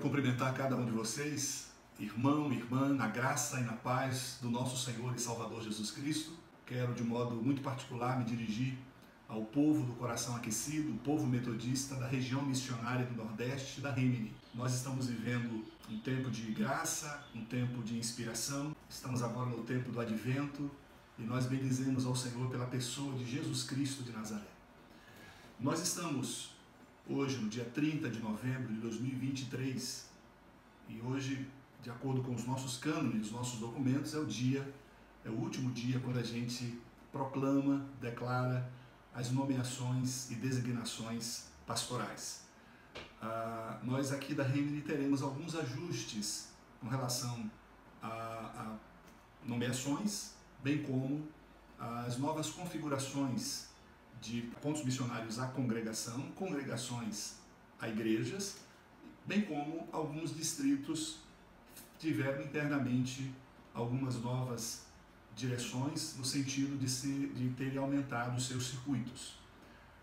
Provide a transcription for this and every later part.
cumprimentar cada um de vocês, irmão, irmã, na graça e na paz do nosso Senhor e Salvador Jesus Cristo. Quero de modo muito particular me dirigir ao povo do coração aquecido, o povo metodista da região missionária do Nordeste da Rimini. Nós estamos vivendo um tempo de graça, um tempo de inspiração, estamos agora no tempo do Advento e nós bendizemos ao Senhor pela pessoa de Jesus Cristo de Nazaré. Nós estamos hoje no dia 30 de novembro de 2023 e hoje, de acordo com os nossos cânones, os nossos documentos, é o último dia quando a gente proclama, declara as nomeações e designações pastorais. Nós aqui da Rimini teremos alguns ajustes com relação a nomeações, bem como as novas configurações de pontos missionários à congregação, congregações a igrejas, bem como alguns distritos tiveram internamente algumas novas direções no sentido de terem aumentado os seus circuitos.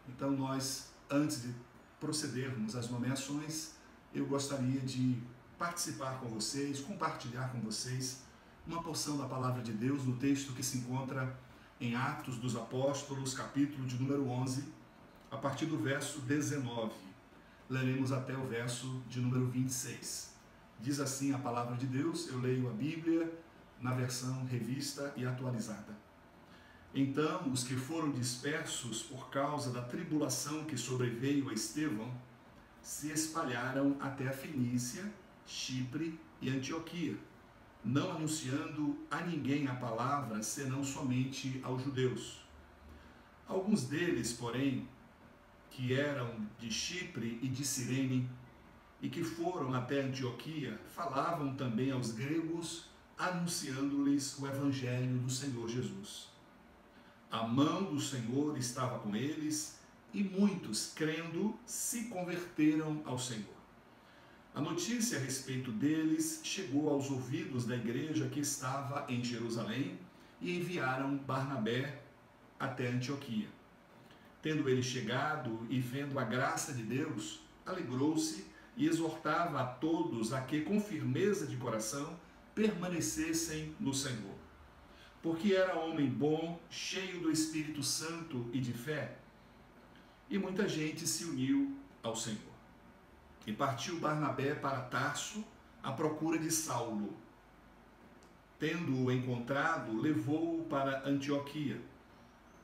Então nós, antes de procedermos às nomeações, eu gostaria de participar com vocês, compartilhar com vocês uma porção da Palavra de Deus no texto que se encontra em Atos dos Apóstolos, capítulo de número 11, a partir do verso 19. Leremos até o verso de número 26. Diz assim a Palavra de Deus, eu leio a Bíblia na versão revista e atualizada. Então, os que foram dispersos por causa da tribulação que sobreveio a Estevão, se espalharam até a Fenícia, Chipre e Antioquia, não anunciando a ninguém a palavra, senão somente aos judeus. Alguns deles, porém, que eram de Chipre e de Cirene, e que foram até Antioquia, falavam também aos gregos, anunciando-lhes o Evangelho do Senhor Jesus. A mão do Senhor estava com eles, e muitos, crendo, se converteram ao Senhor. A notícia a respeito deles chegou aos ouvidos da igreja que estava em Jerusalém e enviaram Barnabé até Antioquia. Tendo ele chegado e vendo a graça de Deus, alegrou-se e exortava a todos a que, com firmeza de coração, permanecessem no Senhor. Porque era homem bom, cheio do Espírito Santo e de fé, e muita gente se uniu ao Senhor. E partiu Barnabé para Tarso à procura de Saulo. Tendo-o encontrado, levou-o para Antioquia.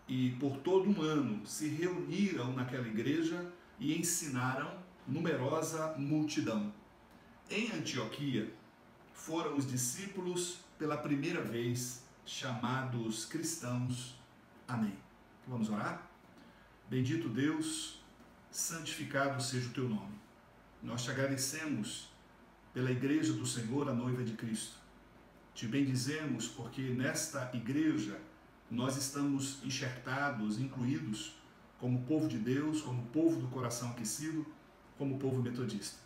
E por todo um ano se reuniram naquela igreja e ensinaram numerosa multidão. Em Antioquia foram os discípulos pela primeira vez chamados cristãos. Amém. Vamos orar? Bendito Deus, santificado seja o teu nome. Nós te agradecemos pela igreja do Senhor, a noiva de Cristo. Te bendizemos porque nesta igreja nós estamos enxertados, incluídos como povo de Deus, como povo do coração aquecido, como povo metodista.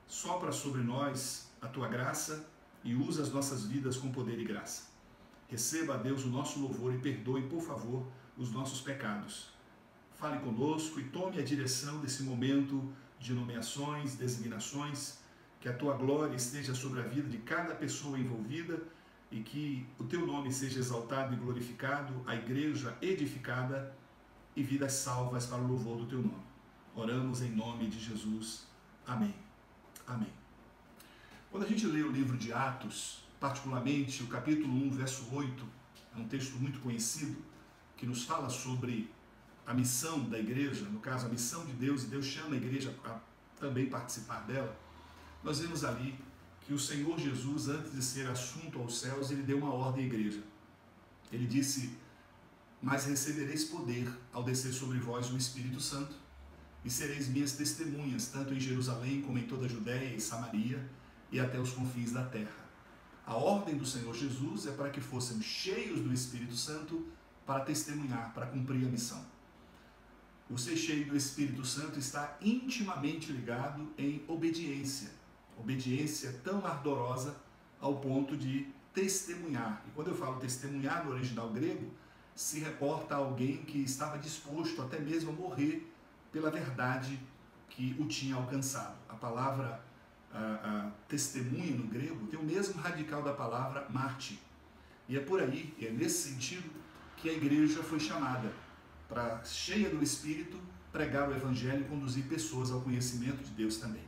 Sopra sobre nós a tua graça e usa as nossas vidas com poder e graça. Receba, a Deus, o nosso louvor e perdoe, por favor, os nossos pecados. Fale conosco e tome a direção desse momento de nomeações, designações, que a tua glória esteja sobre a vida de cada pessoa envolvida e que o teu nome seja exaltado e glorificado, a igreja edificada e vidas salvas para o louvor do teu nome. Oramos em nome de Jesus. Amém. Amém. Quando a gente lê o livro de Atos, particularmente o capítulo 1, verso 8, é um texto muito conhecido, que nos fala sobre a missão da igreja, no caso a missão de Deus, e Deus chama a igreja a também participar dela. Nós vemos ali que o Senhor Jesus, antes de ser assunto aos céus, ele deu uma ordem à igreja. Ele disse, mas recebereis poder ao descer sobre vós o Espírito Santo, e sereis minhas testemunhas, tanto em Jerusalém como em toda a Judéia e Samaria, e até os confins da terra. A ordem do Senhor Jesus é para que fôssemos cheios do Espírito Santo para testemunhar, para cumprir a missão. O ser cheio do Espírito Santo está intimamente ligado em obediência. Obediência tão ardorosa ao ponto de testemunhar. E quando eu falo testemunhar no original grego, se reporta a alguém que estava disposto até mesmo a morrer pela verdade que o tinha alcançado. A palavra testemunha no grego tem o mesmo radical da palavra mártir. E é por aí, é nesse sentido, que a igreja foi chamada para, cheia do Espírito, pregar o Evangelho e conduzir pessoas ao conhecimento de Deus também.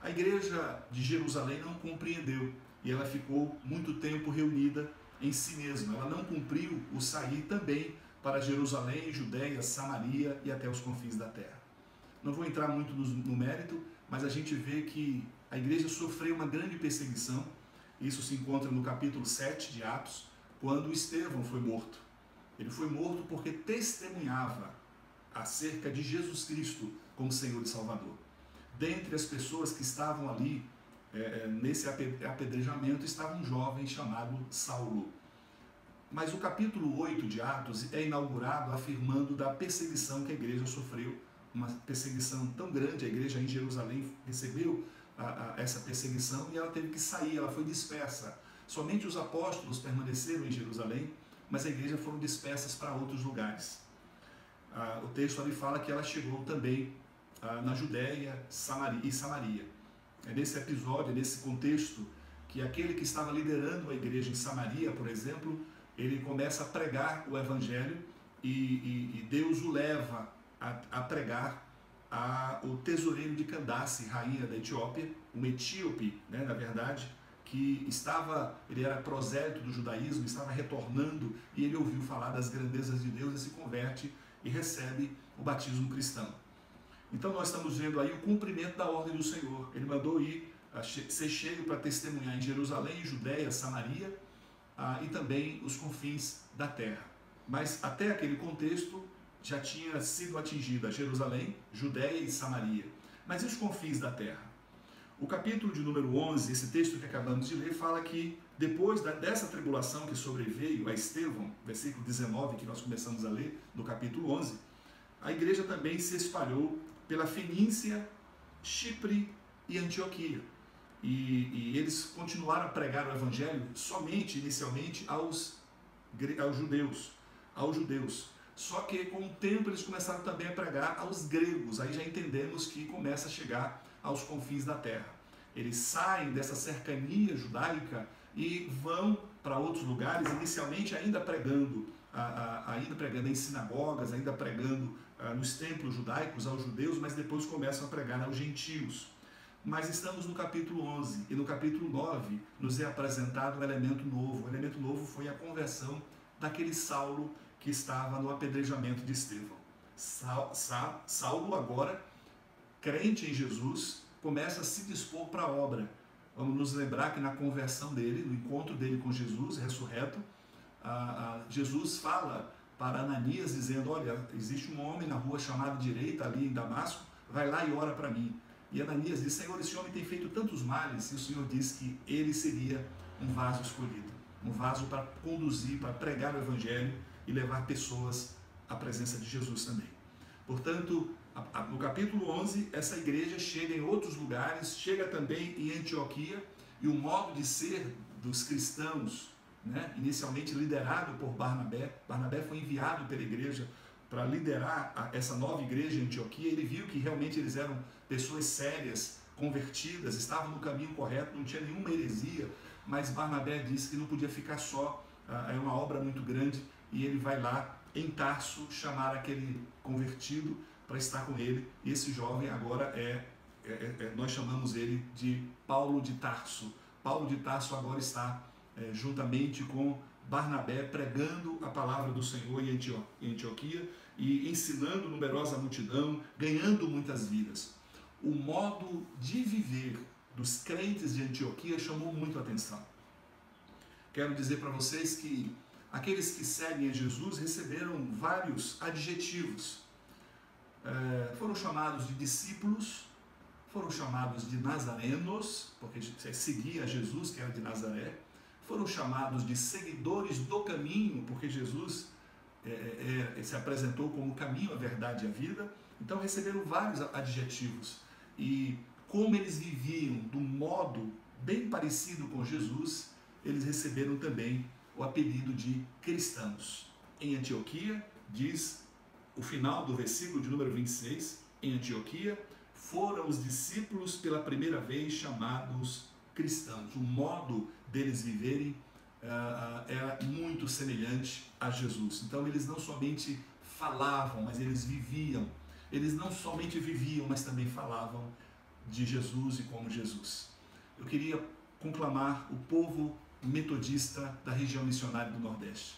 A igreja de Jerusalém não compreendeu e ela ficou muito tempo reunida em si mesma. Ela não cumpriu o sair também para Jerusalém, Judéia, Samaria e até os confins da terra. Não vou entrar muito no mérito, mas a gente vê que a igreja sofreu uma grande perseguição. Isso se encontra no capítulo 7 de Atos, quando Estevão foi morto. Ele foi morto porque testemunhava acerca de Jesus Cristo como Senhor e Salvador. Dentre as pessoas que estavam ali nesse apedrejamento estava um jovem chamado Saulo. Mas o capítulo 8 de Atos é inaugurado afirmando da perseguição que a igreja sofreu, uma perseguição tão grande. A igreja em Jerusalém recebeu essa perseguição e ela teve que sair, ela foi dispersa. Somente os apóstolos permaneceram em Jerusalém, mas a igreja foram dispersas para outros lugares. O texto ali fala que ela chegou também na Judéia e Samaria. É nesse episódio, nesse contexto, que aquele que estava liderando a igreja em Samaria, por exemplo, ele começa a pregar o Evangelho e Deus o leva a pregar o tesoureiro de Candace, rainha da Etiópia, um etíope, né, na verdade, que ele era prosélito do judaísmo, estava retornando e ele ouviu falar das grandezas de Deus e se converte e recebe o batismo cristão. Então nós estamos vendo aí o cumprimento da ordem do Senhor. Ele mandou ser cheio para testemunhar em Jerusalém, Judéia, Samaria e também os confins da terra. Mas até aquele contexto já tinha sido atingida Jerusalém, Judéia e Samaria. Mas e os confins da terra? O capítulo de número 11, esse texto que acabamos de ler, fala que depois dessa tribulação que sobreveio a Estevão, versículo 19, que nós começamos a ler, no capítulo 11, a igreja também se espalhou pela Fenícia, Chipre e Antioquia. E eles continuaram a pregar o Evangelho somente, inicialmente, aos judeus. Só que com o tempo eles começaram também a pregar aos gregos. Aí já entendemos que começa a chegar aos confins da terra. Eles saem dessa cercania judaica e vão para outros lugares, inicialmente ainda pregando em sinagogas, ainda pregando nos templos judaicos aos judeus, mas depois começam a pregar aos gentios. Mas estamos no capítulo 11 e no capítulo 9 nos é apresentado um elemento novo. O elemento novo foi a conversão daquele Saulo que estava no apedrejamento de Estevão. Saulo agora, crente em Jesus, começa a se dispor para a obra. Vamos nos lembrar que na conversão dele, no encontro dele com Jesus, ressurreto, Jesus fala para Ananias dizendo: olha, existe um homem na rua chamada Direita, ali em Damasco, vai lá e ora para mim. E Ananias diz: Senhor, esse homem tem feito tantos males. E o Senhor diz que ele seria um vaso escolhido, um vaso para conduzir, para pregar o Evangelho e levar pessoas à presença de Jesus também. Portanto, no capítulo 11, essa igreja chega em outros lugares, chega também em Antioquia, e o modo de ser dos cristãos, né, inicialmente liderado por Barnabé. Barnabé foi enviado pela igreja para liderar essa nova igreja em Antioquia. Ele viu que realmente eles eram pessoas sérias, convertidas, estavam no caminho correto, não tinha nenhuma heresia, mas Barnabé disse que não podia ficar só, é uma obra muito grande, e ele vai lá em Tarso chamar aquele convertido para estar com ele, e esse jovem agora nós chamamos ele de Paulo de Tarso. Paulo de Tarso agora está juntamente com Barnabé pregando a palavra do Senhor em Antioquia e ensinando numerosa multidão, ganhando muitas vidas. O modo de viver dos crentes de Antioquia chamou muito a atenção. Quero dizer para vocês que aqueles que seguem a Jesus receberam vários adjetivos. Foram chamados de discípulos, foram chamados de nazarenos, porque seguia Jesus, que era de Nazaré. Foram chamados de seguidores do caminho, porque Jesus se apresentou como o caminho, a verdade e a vida. Então receberam vários adjetivos. E como eles viviam de um modo bem parecido com Jesus, eles receberam também o apelido de cristãos. Em Antioquia, diz o final do versículo de número 26, em Antioquia, foram os discípulos pela primeira vez chamados cristãos. O modo deles viverem era muito semelhante a Jesus. Então eles não somente falavam, mas eles viviam. Eles não somente viviam, mas também falavam de Jesus e como Jesus. Eu queria conclamar o povo metodista da região missionária do Nordeste,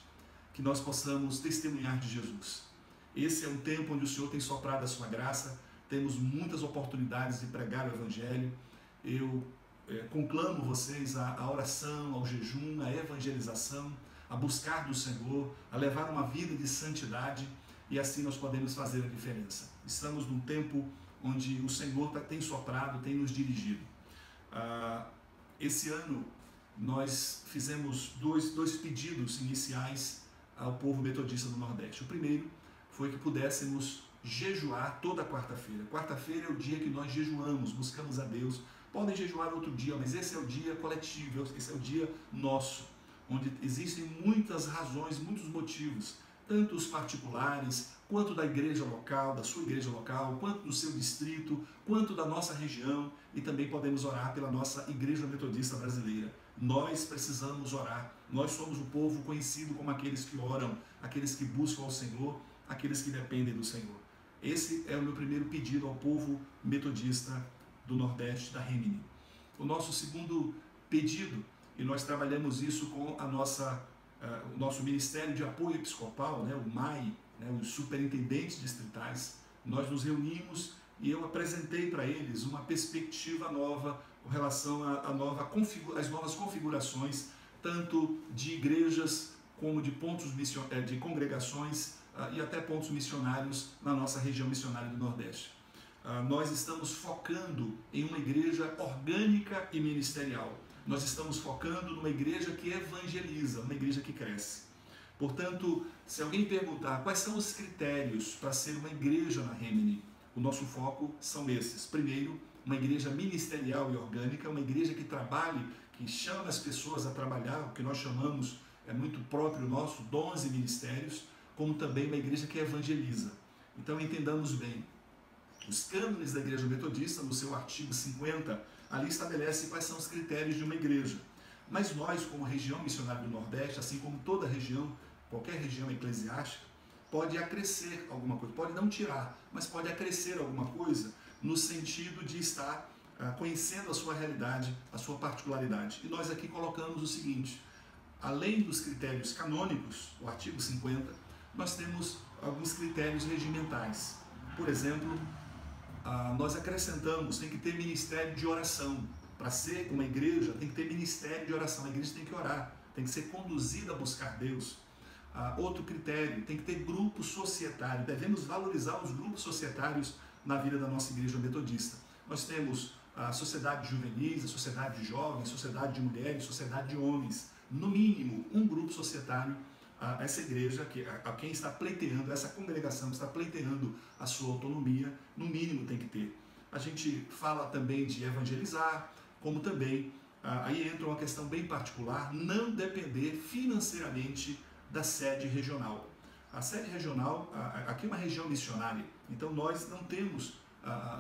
que nós possamos testemunhar de Jesus. Esse é um tempo onde o Senhor tem soprado a sua graça, temos muitas oportunidades de pregar o Evangelho. Eu conclamo vocês à oração, ao jejum, à evangelização, a buscar do Senhor, a levar uma vida de santidade, e assim nós podemos fazer a diferença. Estamos num tempo onde o Senhor tem soprado, tem nos dirigido. Esse ano nós fizemos dois pedidos iniciais ao povo metodista do Nordeste. O primeiro foi que pudéssemos jejuar toda quarta-feira. Quarta-feira é o dia que nós jejuamos, buscamos a Deus. Podem jejuar outro dia, mas esse é o dia coletivo, esse é o dia nosso, onde existem muitas razões, muitos motivos, tanto os particulares, quanto da igreja local, da sua igreja local, quanto do seu distrito, quanto da nossa região, e também podemos orar pela nossa Igreja Metodista Brasileira. Nós precisamos orar, nós somos o povo conhecido como aqueles que oram, aqueles que buscam ao Senhor, aqueles que dependem do Senhor. Esse é o meu primeiro pedido ao povo metodista do Nordeste, da Rimini. O nosso segundo pedido, e nós trabalhamos isso com o nosso Ministério de Apoio Episcopal, o MAI, os superintendentes distritais, nós nos reunimos e eu apresentei para eles uma perspectiva nova com relação às novas configurações, tanto de igrejas como de de congregações e até pontos missionários na nossa região missionária do Nordeste. Nós estamos focando em uma igreja orgânica e ministerial. Nós estamos focando numa igreja que evangeliza, uma igreja que cresce. Portanto, se alguém perguntar quais são os critérios para ser uma igreja na Rimini, o nosso foco são esses. Primeiro, uma igreja ministerial e orgânica, uma igreja que trabalhe, que chama as pessoas a trabalhar, o que nós chamamos, é muito próprio nosso, dons e ministérios, como também uma igreja que evangeliza. Então entendamos bem, os cânones da Igreja Metodista, no seu artigo 50, ali estabelece quais são os critérios de uma igreja. Mas nós, como região missionária do Nordeste, assim como toda região, qualquer região eclesiástica, pode acrescer alguma coisa, pode não tirar, mas pode acrescer alguma coisa no sentido de estar conhecendo a sua realidade, a sua particularidade. E nós aqui colocamos o seguinte, além dos critérios canônicos, o artigo 50, nós temos alguns critérios regimentais. Por exemplo, nós acrescentamos, tem que ter ministério de oração. Para ser uma igreja, tem que ter ministério de oração. A igreja tem que orar, tem que ser conduzida a buscar Deus. Outro critério, tem que ter grupo societário. Devemos valorizar os grupos societários na vida da nossa igreja metodista. Nós temos a sociedade de juvenis, a sociedade de jovens, sociedade de mulheres, sociedade de homens. No mínimo, um grupo societário, essa igreja, a quem está pleiteando, essa congregação está pleiteando a sua autonomia, no mínimo tem que ter. A gente fala também de evangelizar, como também, aí entra uma questão bem particular, não depender financeiramente da sede regional. A sede regional, aqui é uma região missionária, então nós não temos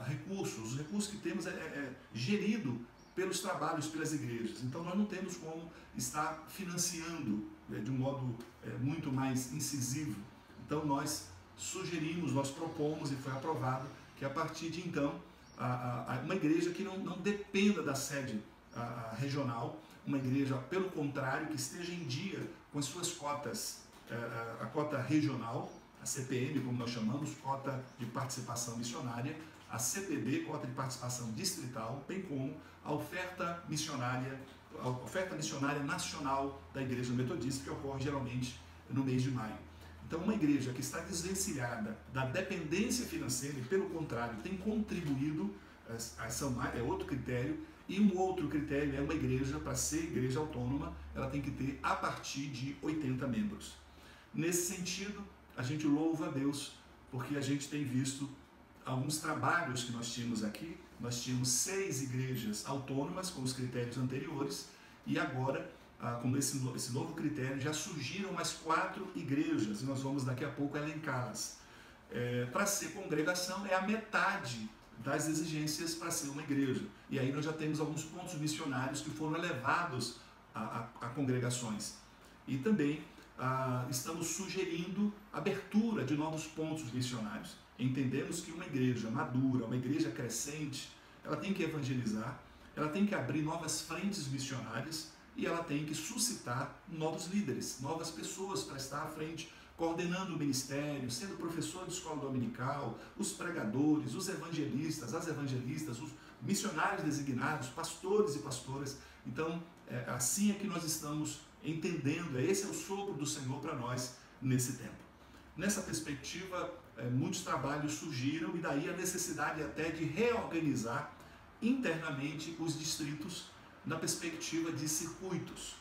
recursos, os recursos que temos é gerido pelos trabalhos, pelas igrejas, então nós não temos como estar financiando de um modo muito mais incisivo. Então nós sugerimos, nós propomos e foi aprovado que a partir de então, uma igreja que não dependa da sede regional, uma igreja, pelo contrário, que esteja em dia com as suas cotas, a cota regional, a CPM, como nós chamamos, cota de participação missionária, a CPD, cota de participação distrital, bem como a oferta missionária nacional da Igreja Metodista, que ocorre geralmente no mês de maio. Então, uma igreja que está desvencilhada da dependência financeira e, pelo contrário, tem contribuído, é outro critério, e um outro critério é uma igreja, para ser igreja autônoma, ela tem que ter a partir de 80 membros. Nesse sentido, a gente louva a Deus, porque a gente tem visto alguns trabalhos que nós tínhamos aqui. Nós tínhamos 6 igrejas autônomas com os critérios anteriores, e agora, com esse novo critério, já surgiram mais 4 igrejas, e nós vamos daqui a pouco elencá-las. Para ser congregação é a metade das exigências para ser uma igreja. E aí nós já temos alguns pontos missionários que foram elevados a congregações. E também estamos sugerindo abertura de novos pontos missionários. Entendemos que uma igreja madura, uma igreja crescente, ela tem que evangelizar, ela tem que abrir novas frentes missionárias e ela tem que suscitar novos líderes, novas pessoas para estar à frente, coordenando o ministério, sendo professor de escola dominical, os pregadores, os evangelistas, as evangelistas, os missionários designados, pastores e pastoras. Então, assim é que nós estamos entendendo, esse é o sopro do Senhor para nós nesse tempo. Nessa perspectiva, muitos trabalhos surgiram e daí a necessidade até de reorganizar internamente os distritos na perspectiva de circuitos.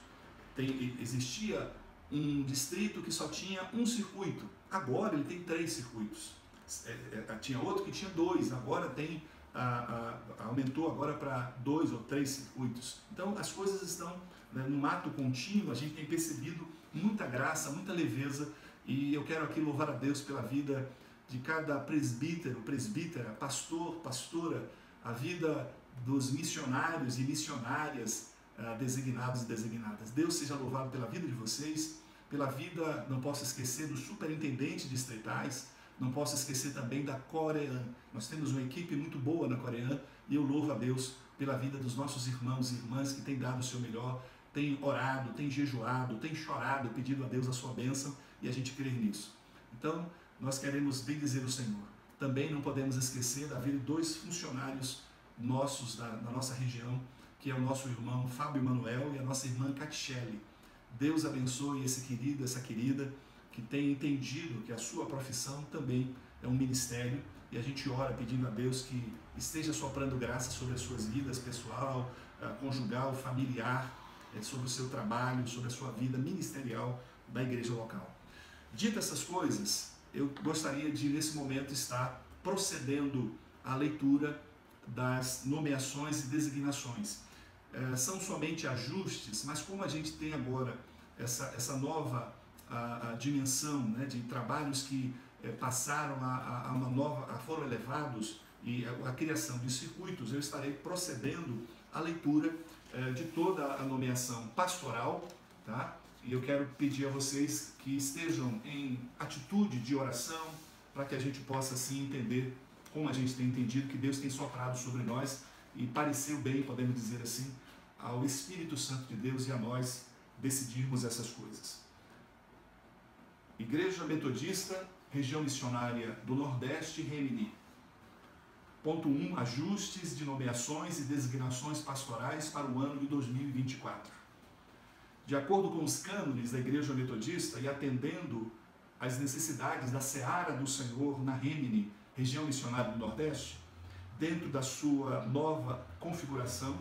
Existia um distrito que só tinha um circuito, agora ele tem 3 circuitos. Tinha outro que tinha 2, agora aumentou agora para 2 ou 3 circuitos. Então as coisas estão, né, no ato contínuo. A gente tem percebido muita graça, muita leveza, e eu quero aqui louvar a Deus pela vida de cada presbítero, presbítera, pastor, pastora, a vida dos missionários e missionárias designados e designadas. Deus seja louvado pela vida de vocês, pela vida, não posso esquecer, do superintendente distritais, não posso esquecer também da Coreã. Nós temos uma equipe muito boa na Coreã e eu louvo a Deus pela vida dos nossos irmãos e irmãs que têm dado o seu melhor, têm orado, têm jejuado, têm chorado, pedido a Deus a sua bênção, e a gente crê nisso. Então, nós queremos bendizer o Senhor. Também não podemos esquecer da vida de 2 funcionários nossos da nossa região, que é o nosso irmão Fábio Manuel e a nossa irmã Catichele. Deus abençoe esse querido, essa querida, que tem entendido que a sua profissão também é um ministério, e a gente ora pedindo a Deus que esteja soprando graça sobre as suas vidas pessoal, conjugal, familiar, sobre o seu trabalho, sobre a sua vida ministerial da igreja local. Dito essas coisas, eu gostaria de, nesse momento, estar procedendo à leitura das nomeações e designações. São somente ajustes, mas como a gente tem agora essa nova dimensão, né, de trabalhos que passaram foram elevados, e a criação de circuitos, eu estarei procedendo à leitura de toda a nomeação pastoral, tá? E eu quero pedir a vocês que estejam em atitude de oração, para que a gente possa assim entender, como a gente tem entendido, que Deus tem soprado sobre nós, e pareceu bem, podemos dizer assim, ao Espírito Santo de Deus e a nós decidirmos essas coisas. Igreja Metodista, Região Missionária do Nordeste, Remini. Ponto 1. Ajustes de nomeações e designações pastorais para o ano de 2024. De acordo com os cânones da Igreja Metodista e atendendo às necessidades da Seara do Senhor na Remini, Região Missionária do Nordeste, dentro da sua nova configuração,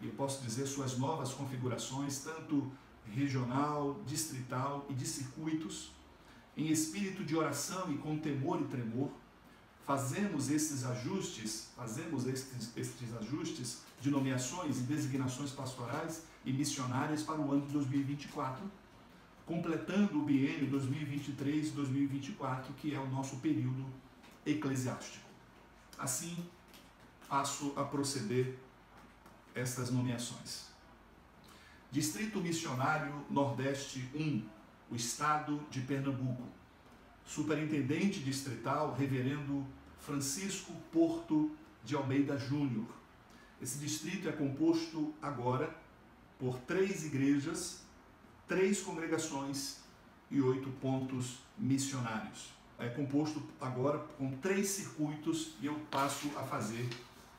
e eu posso dizer suas novas configurações, tanto regional, distrital e de circuitos, em espírito de oração e com temor e tremor, fazemos estes ajustes de nomeações e designações pastorais e missionárias para o ano de 2024, completando o biênio 2023-2024, que é o nosso período eclesiástico. Assim, passo a proceder estas nomeações. Distrito Missionário Nordeste 1, o Estado de Pernambuco. Superintendente distrital, Reverendo Francisco Porto de Almeida Júnior. Esse distrito é composto agora por 3 igrejas, 3 congregações e 8 pontos missionários. É composto agora com 3 circuitos e eu passo a fazer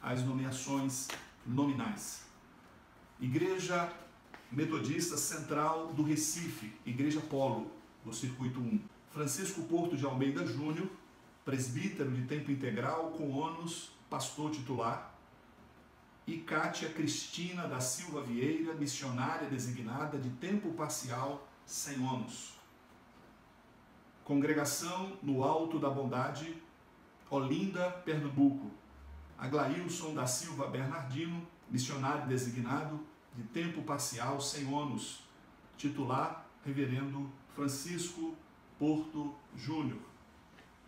as nomeações nominais. Igreja Metodista Central do Recife, Igreja Polo, do Circuito 1. Francisco Porto de Almeida Júnior, presbítero de tempo integral com ônus, pastor titular. E Cátia Cristina da Silva Vieira, missionária designada de tempo parcial, sem ônus. Congregação no Alto da Bondade, Olinda, Pernambuco. Aglailson da Silva Bernardino, missionário designado de tempo parcial, sem ônus. Titular, Reverendo Francisco Porto Júnior.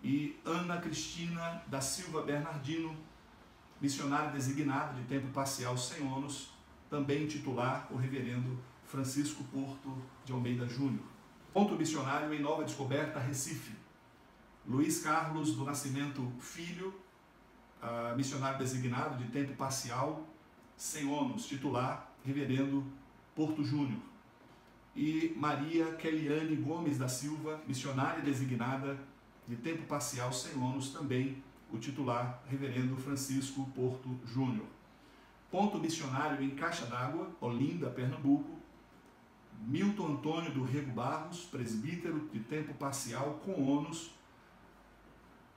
E Ana Cristina da Silva Bernardino, missionário designado de tempo parcial sem ônus, também titular o reverendo Francisco Porto de Almeida Júnior. Ponto missionário em Nova Descoberta, Recife. Luiz Carlos do Nascimento Filho, missionário designado de tempo parcial sem ônus, titular reverendo Porto Júnior. E Maria Keliane Gomes da Silva, missionária designada de tempo parcial sem ônus, também o titular reverendo Francisco Porto Júnior. Ponto missionário em Caixa d'Água, Olinda, Pernambuco. Milton Antônio do Rego Barros, presbítero de tempo parcial com ônus,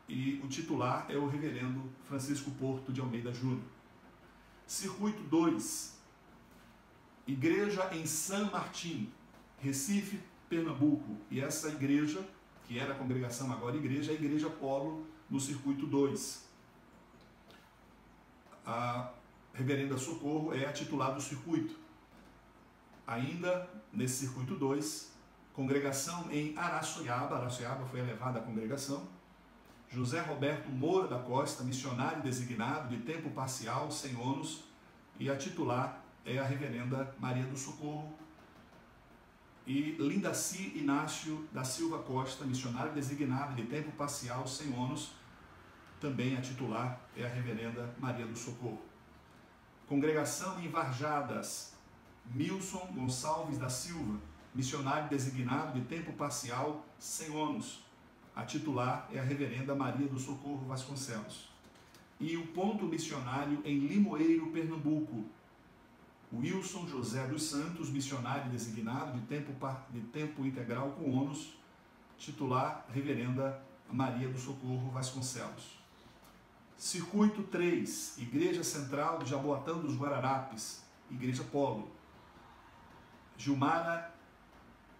e o titular é o reverendo Francisco Porto de Almeida Júnior. Circuito 2, Igreja em San Martín, Recife, Pernambuco. E essa igreja, que era a congregação, agora igreja, é a Igreja Polo no Circuito 2. A reverenda Socorro é a titular do circuito. Ainda nesse Circuito 2, congregação em Araçoiaba. Araçoiaba foi elevada à congregação. José Roberto Moura da Costa, missionário designado de tempo parcial, sem ônus, e a titular é a reverenda Maria do Socorro. E Lindaci Inácio da Silva Costa, missionário designado de tempo parcial, sem ônus, também a titular é a reverenda Maria do Socorro. Congregação em Varjadas, Milson Gonçalves da Silva, missionário designado de tempo parcial, sem ônus. A titular é a reverenda Maria do Socorro Vasconcelos. E o ponto missionário em Limoeiro, Pernambuco, Wilson José dos Santos, missionário designado de tempo integral com ônus, titular reverenda Maria do Socorro Vasconcelos. Circuito 3, Igreja Central de Jaboatão dos Guararapes, Igreja Polo. Gilmara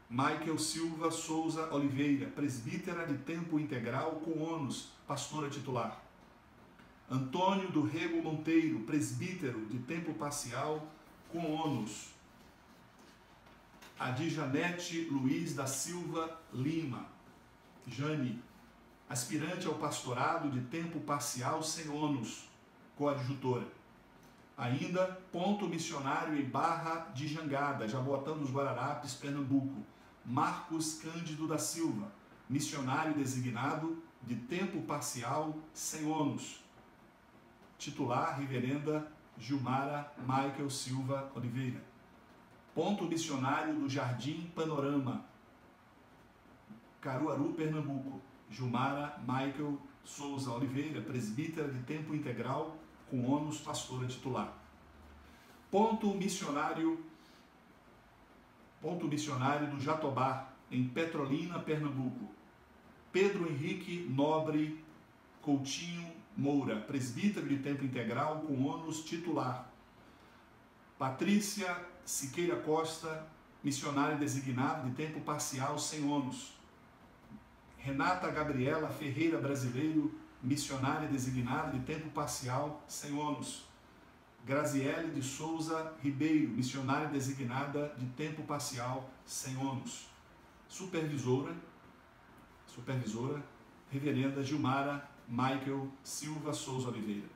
Michael Silva Souza Oliveira, presbítera de tempo integral com ônus, pastora titular. Antônio do Rego Monteiro, presbítero de tempo parcial com ônus. Adjanete Luiz da Silva Lima, Jane, aspirante ao pastorado de tempo parcial sem ônus, coadjutora. Ainda, ponto missionário em Barra de Jangada, Jaboatão dos Guararapes, Pernambuco, Marcos Cândido da Silva, missionário designado de tempo parcial sem ônus, titular reverenda Gilmara Michael Silva Oliveira. Ponto missionário do Jardim Panorama, Caruaru, Pernambuco, Gilmara Michael Souza Oliveira, presbítera de tempo integral com ônus, pastora titular. Ponto missionário do Jatobá, em Petrolina, Pernambuco, Pedro Henrique Nobre Coutinho Moura, presbítero de tempo integral com ônus, titular. Patrícia Siqueira Costa, missionária designada de tempo parcial sem ônus. Renata Gabriela Ferreira Brasileiro, missionária designada de tempo parcial sem ônus. Graziele de Souza Ribeiro, missionária designada de tempo parcial sem ônus. Supervisora, reverenda Gilmara Michael Silva Souza Oliveira.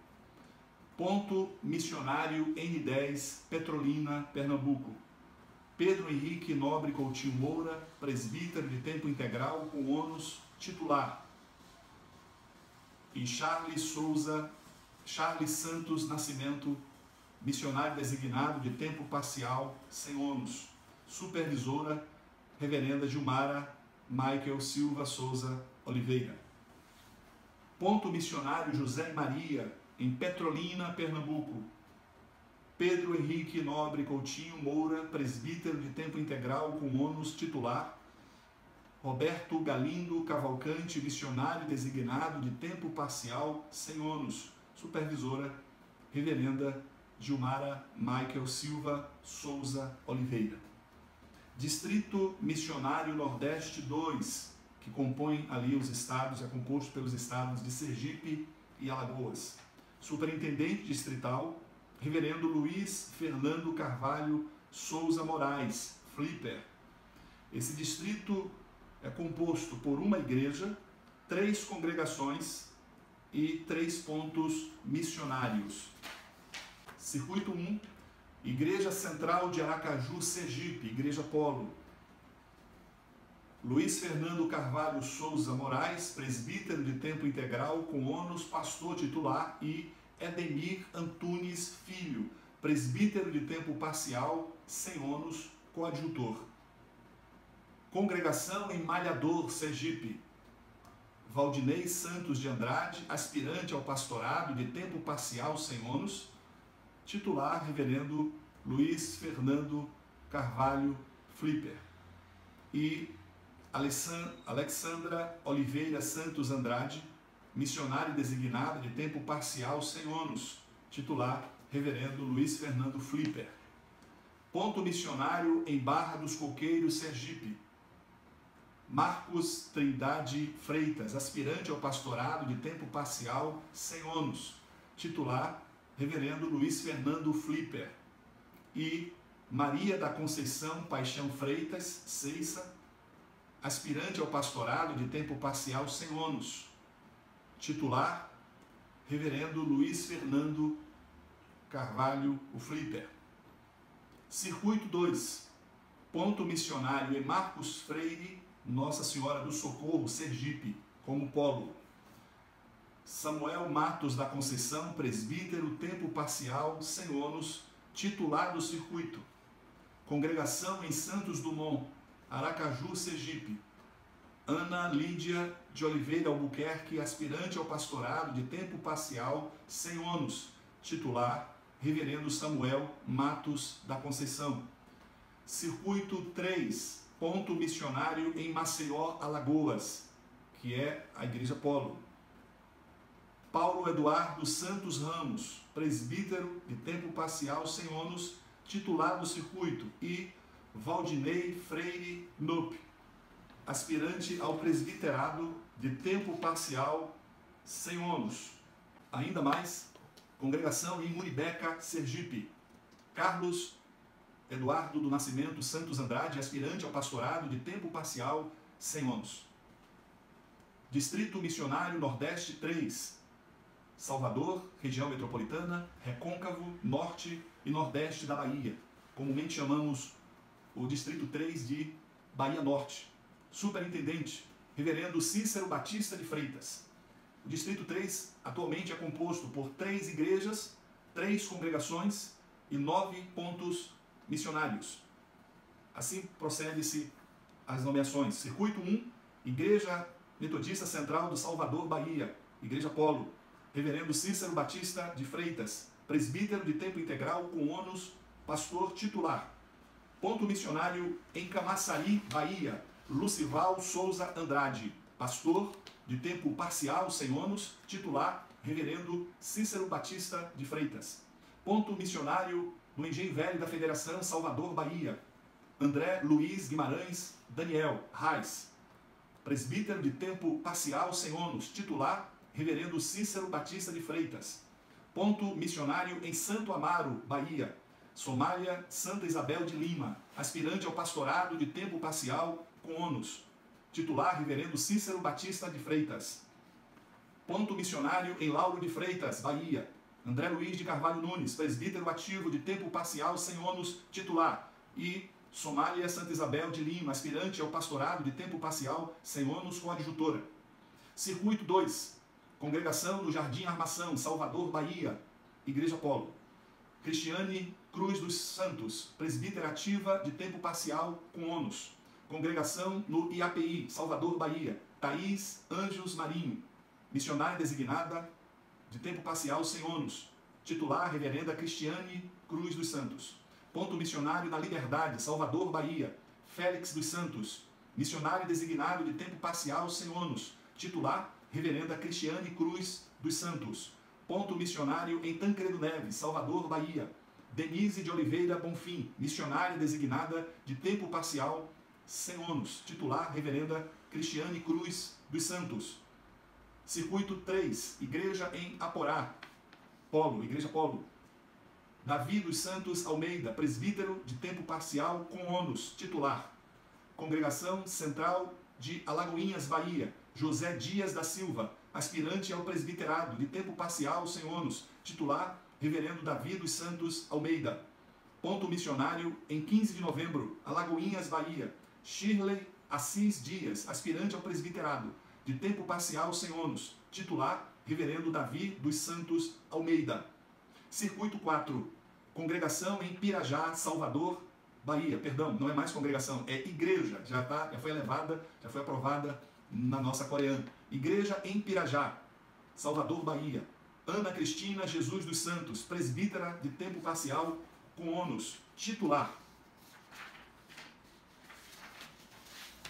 Ponto missionário N10, Petrolina, Pernambuco, Pedro Henrique Nobre Coutinho Moura, presbítero de tempo integral com ônus, titular. E Charles Santos Nascimento, missionário designado de tempo parcial sem ônus, supervisora reverenda Gilmara Michael Silva Souza Oliveira. Ponto missionário José e Maria, em Petrolina, Pernambuco, Pedro Henrique Nobre Coutinho Moura, presbítero de tempo integral com ônus, titular. Roberto Galindo Cavalcante, missionário designado de tempo parcial sem ônus, supervisora reverenda Gilmara Michael Silva Souza Oliveira. Distrito Missionário Nordeste 2, que compõe ali os estados, é composto pelos estados de Sergipe e Alagoas. Superintendente distrital, reverendo Luiz Fernando Carvalho Souza Moraes, Flipper. Esse distrito é composto por uma igreja, 3 congregações e 3 pontos missionários. Circuito 1, Igreja Central de Aracaju, Sergipe, Igreja Polo. Luiz Fernando Carvalho Souza Moraes, presbítero de tempo integral com ônus, pastor titular, e Edemir Antunes Filho, presbítero de tempo parcial, sem ônus, coadjutor. Congregação em Malhador, Sergipe. Valdinei Santos de Andrade, aspirante ao pastorado de tempo parcial, sem ônus, titular, reverendo Luiz Fernando Carvalho Flipper. E Alexandra Oliveira Santos Andrade, missionária designada de tempo parcial sem ônus, titular, reverendo Luiz Fernando Flipper. Ponto missionário em Barra dos Coqueiros, Sergipe. Marcos Trindade Freitas, aspirante ao pastorado de tempo parcial sem ônus, titular, reverendo Luiz Fernando Flipper. E Maria da Conceição Paixão Freitas, Ceiça, aspirante ao pastorado de tempo parcial sem ônus, titular, reverendo Luiz Fernando Carvalho Flipper. Circuito 2, ponto missionário em Marcos Freire, Nossa Senhora do Socorro, Sergipe, como polo. Samuel Matos da Conceição, presbítero, tempo parcial, sem ônus, titular do circuito. Congregação em Santos Dumont, Aracaju, Sergipe. Ana Lídia de Oliveira Albuquerque, aspirante ao pastorado de tempo parcial, sem ônus, titular, reverendo Samuel Matos da Conceição. Circuito 3, ponto missionário em Maceió, Alagoas, que é a Igreja Polo. Paulo Eduardo Santos Ramos, presbítero de tempo parcial sem ônus, titular do circuito, e Valdinei Freire Nup, aspirante ao presbiterado de tempo parcial sem ônus. Ainda mais, congregação em Muribeca, Sergipe. Carlos Eduardo do Nascimento Santos Andrade, aspirante ao pastorado de tempo parcial sem ônus. Distrito Missionário Nordeste 3, Salvador, região metropolitana, Recôncavo, Norte e Nordeste da Bahia. Comumente chamamos o Distrito 3 de Bahia Norte. Superintendente, reverendo Cícero Batista de Freitas. O Distrito 3 atualmente é composto por 3 igrejas, 3 congregações e 9 pontos missionários. Assim procede-se as nomeações. Circuito 1, Igreja Metodista Central do Salvador, Bahia, Igreja Polo. Reverendo Cícero Batista de Freitas, presbítero de tempo integral com ônus, pastor titular. Ponto missionário em Camaçari, Bahia, Lucival Souza Andrade, pastor de tempo parcial sem ônus, titular, reverendo Cícero Batista de Freitas. Ponto missionário no Engenho Velho da Federação, Salvador, Bahia, André Luiz Guimarães Daniel Reis, presbítero de tempo parcial sem ônus, titular, reverendo Cícero Batista de Freitas. Ponto missionário em Santo Amaro, Bahia, Somália, Santa Isabel de Lima, aspirante ao pastorado de tempo parcial com ônus, titular, reverendo Cícero Batista de Freitas. Ponto missionário em Lauro de Freitas, Bahia, André Luiz de Carvalho Nunes, presbítero ativo de tempo parcial sem ônus, titular, e Somália, Santa Isabel de Lima, aspirante ao pastorado de tempo parcial sem ônus, coadjutora. Circuito 2, Congregação do Jardim Armação, Salvador, Bahia, Igreja Polo. Cristiane Cruz dos Santos, presbítera ativa de tempo parcial com ônus. Congregação no IAPI, Salvador, Bahia, Thaís Anjos Marinho, missionária designada de tempo parcial sem ônus. Titular, reverenda Cristiane Cruz dos Santos. Ponto missionário na Liberdade, Salvador, Bahia, Félix dos Santos, missionário designado de tempo parcial sem ônus. Titular, reverenda Cristiane Cruz dos Santos. Ponto missionário em Tancredo Neves, Salvador, Bahia, Denise de Oliveira Bonfim, missionária designada de tempo parcial sem ônus. Titular, reverenda Cristiane Cruz dos Santos. Circuito 3, Igreja em Aporá, Polo, Igreja Polo. Davi dos Santos Almeida, presbítero de tempo parcial com ônus, titular. Congregação Central de Alagoinhas, Bahia, José Dias da Silva, aspirante ao presbiterado, de tempo parcial, sem ônus, titular, reverendo Davi dos Santos Almeida. Ponto missionário em 15 de novembro, Alagoinhas, Bahia. Shirley Assis Dias, aspirante ao presbiterado, de tempo parcial, sem ônus, titular, reverendo Davi dos Santos Almeida. Circuito 4, congregação em Pirajá, Salvador, Bahia. Perdão, não é mais congregação, é igreja, já foi elevada, já foi aprovada na nossa coreana. Igreja em Pirajá, Salvador, Bahia. Ana Cristina Jesus dos Santos, presbítera de tempo parcial, com ônus, titular.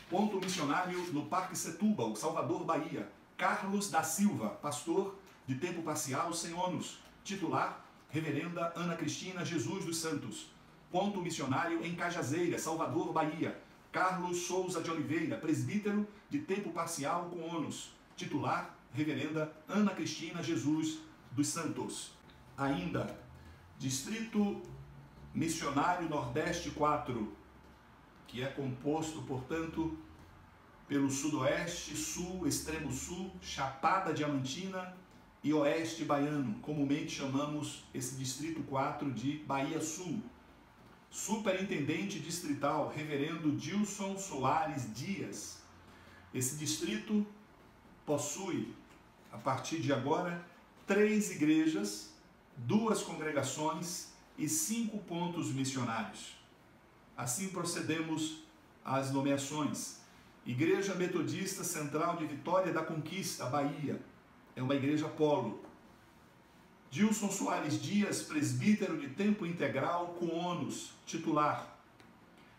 Ponto missionário no Parque Setúbal, Salvador, Bahia. Carlos da Silva, pastor de tempo parcial, sem ônus, titular, reverenda Ana Cristina Jesus dos Santos. Ponto missionário em Cajazeira, Salvador, Bahia. Carlos Souza de Oliveira, presbítero de tempo parcial, com ônus, titular, reverenda Ana Cristina Jesus dos Santos. Ainda, Distrito Missionário Nordeste 4, que é composto, portanto, pelo Sudoeste, Sul, Extremo Sul, Chapada Diamantina e Oeste Baiano. Comumente chamamos esse Distrito 4 de Bahia Sul. Superintendente distrital, reverendo Dilson Soares Dias. Esse distrito possui, a partir de agora, 3 igrejas, 2 congregações e 5 pontos missionários. Assim procedemos às nomeações. Igreja Metodista Central de Vitória da Conquista, Bahia. É uma igreja polo. Dilson Soares Dias, presbítero de tempo integral, com ônus, titular.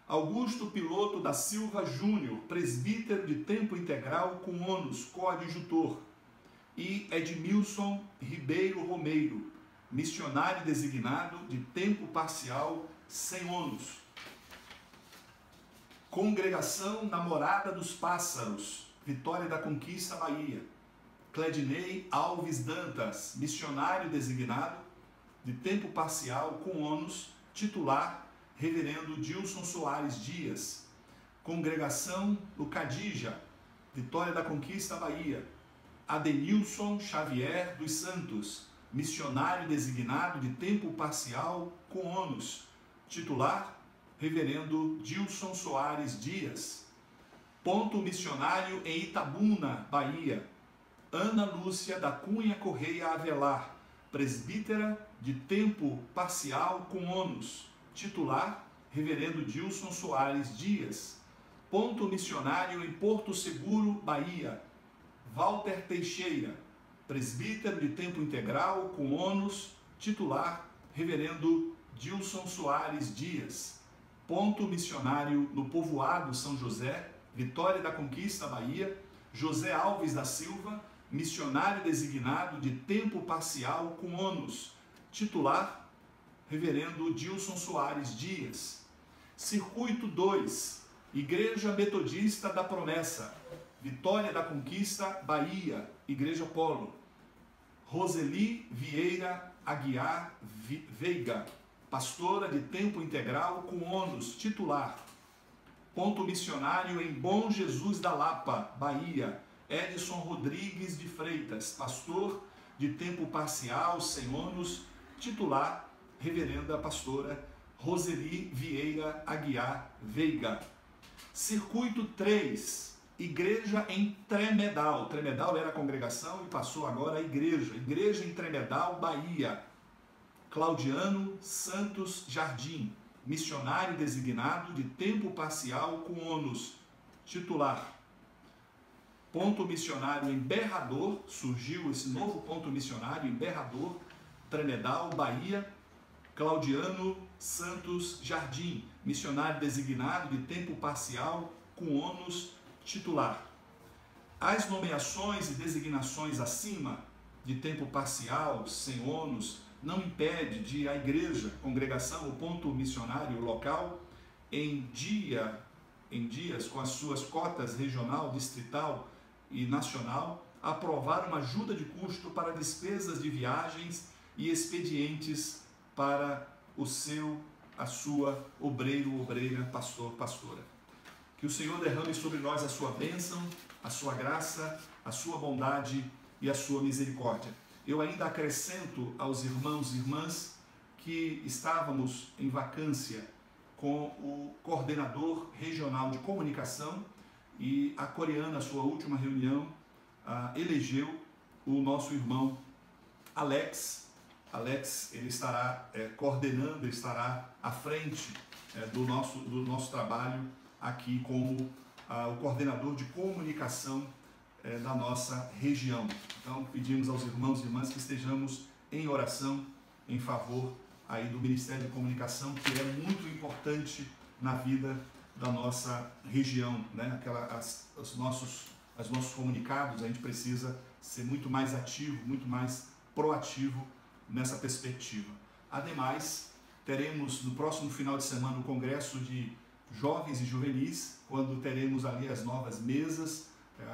Augusto Piloto da Silva Júnior, presbítero de tempo integral, com ônus, coadjutor. E Edmilson Ribeiro Romeiro, missionário designado de tempo parcial, sem ônus. Congregação Namorada dos Pássaros, Vitória da Conquista, Bahia. Cledinei Alves Dantas, missionário designado de tempo parcial, com ônus, titular, reverendo Dilson Soares Dias. Congregação Lucadija, Vitória da Conquista, Bahia. Adenilson Xavier dos Santos, missionário designado de tempo parcial, com ônus, titular, reverendo Dilson Soares Dias. Ponto missionário em Itabuna, Bahia. Ana Lúcia da Cunha Correia Avelar, presbítera de tempo parcial, com ônus, titular, reverendo Dilson Soares Dias. Ponto missionário em Porto Seguro, Bahia. Walter Teixeira, presbítero de tempo integral, com ônus, titular, reverendo Dilson Soares Dias. Ponto missionário no Povoado São José, Vitória da Conquista, Bahia. José Alves da Silva, missionário designado de tempo parcial, com ônus, titular, reverendo Dilson Soares Dias. Circuito 2, Igreja Metodista da Promessa, Vitória da Conquista, Bahia, Igreja Polo. Roseli Vieira Aguiar Veiga, pastora de tempo integral, com ônus, titular. Ponto missionário em Bom Jesus da Lapa, Bahia. Edson Rodrigues de Freitas, pastor de tempo parcial, sem ônus, titular, reverenda pastora Roseli Vieira Aguiar Veiga. Circuito 3, Igreja em Tremedal. Tremedal era a congregação e passou agora a igreja. Igreja em Tremedal, Bahia. Claudiano Santos Jardim, missionário designado de tempo parcial, com ônus, titular. Ponto missionário em Berrador, surgiu esse novo ponto missionário em Berrador, Tremedal, Bahia. Claudiano Santos Jardim, missionário designado de tempo parcial, com ônus, titular. As nomeações e designações acima, de tempo parcial, sem ônus, não impede de a igreja, congregação ou ponto missionário local, em dias com as suas cotas regional, distrital e nacional, aprovar uma ajuda de custo para despesas de viagens e expedientes para a sua obreiro, obreira, pastor, pastora. Que o Senhor derrame sobre nós a sua bênção, a sua graça, a sua bondade, e a sua misericórdia. Eu ainda acrescento aos irmãos e irmãs que estávamos em vacância com o coordenador regional de comunicação e a Coreana, na sua última reunião, elegeu o nosso irmão Alex. Alex, ele estará coordenando, estará à frente do nosso trabalho aqui como o coordenador de comunicação da nossa região. Então, pedimos aos irmãos e irmãs que estejamos em oração em favor aí do Ministério de Comunicação, que é muito importante na vida da nossa região, né? Os nossos comunicados, a gente precisa ser muito mais ativo, muito mais proativo nessa perspectiva. Ademais, teremos no próximo final de semana o Congresso de Jovens e Juvenis, quando teremos ali as novas mesas,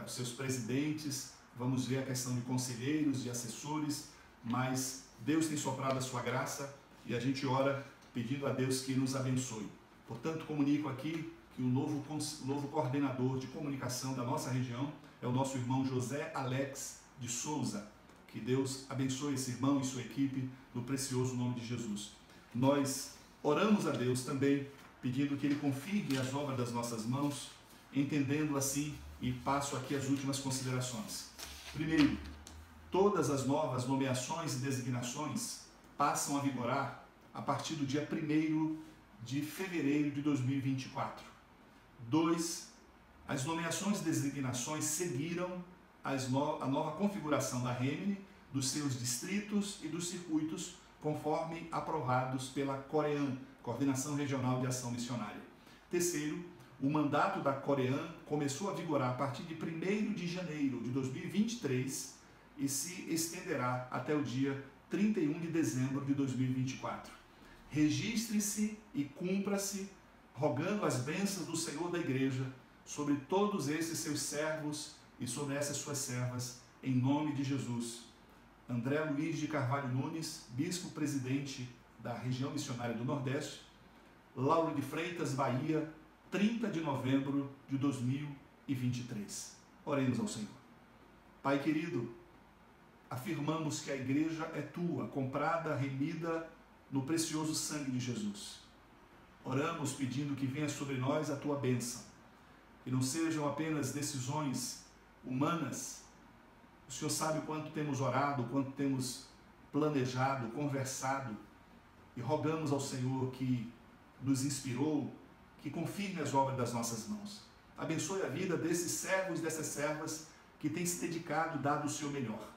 seus presidentes, vamos ver a questão de conselheiros, de assessores, mas Deus tem soprado a sua graça e a gente ora pedindo a Deus que nos abençoe. Portanto, comunico aqui que o novo coordenador de comunicação da nossa região é o nosso irmão José Alex de Souza. Que Deus abençoe esse irmão e sua equipe no precioso nome de Jesus. Nós oramos a Deus também, pedindo que Ele confirme as obras das nossas mãos, entendendo assim, e passo aqui as últimas considerações. Primeiro, todas as novas nomeações e designações passam a vigorar a partir do dia 1º de fevereiro de 2024. 2. As nomeações e designações seguiram a nova configuração da REMNE, dos seus distritos e dos circuitos, conforme aprovados pela COREAN, Coordenação Regional de Ação Missionária. Terceiro, o mandato da COREAN começou a vigorar a partir de 1º de janeiro de 2023 e se estenderá até o dia 31 de dezembro de 2024. Registre-se e cumpra-se, rogando as bênçãos do Senhor da Igreja sobre todos esses seus servos e sobre essas suas servas, em nome de Jesus. André Luiz de Carvalho Nunes, bispo-presidente da região missionária do Nordeste, Lauro de Freitas, Bahia, 30 de novembro de 2023. Oremos ao Senhor. Pai querido, afirmamos que a igreja é tua, comprada, remida no precioso sangue de Jesus. Oramos pedindo que venha sobre nós a tua bênção, que não sejam apenas decisões humanas. O Senhor sabe o quanto temos orado, o quanto temos planejado, conversado, e rogamos ao Senhor que nos inspirou, que confirme as obras das nossas mãos. Abençoe a vida desses servos e dessas servas que têm se dedicado, dado o seu melhor.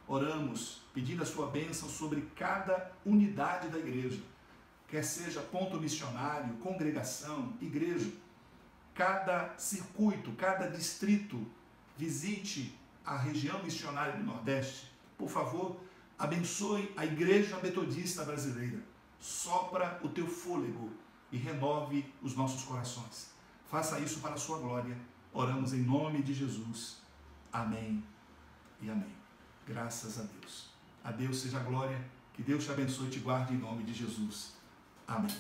Oramos pedindo a sua bênção sobre cada unidade da igreja, quer seja ponto missionário, congregação, igreja, cada circuito, cada distrito. Visite a região missionária do Nordeste. Por favor, abençoe a Igreja Metodista Brasileira. Sopra o teu fôlego e renove os nossos corações. Faça isso para a sua glória. Oramos em nome de Jesus. Amém e amém. Graças a Deus. A Deus seja a glória. Que Deus te abençoe e te guarde em nome de Jesus. Amém.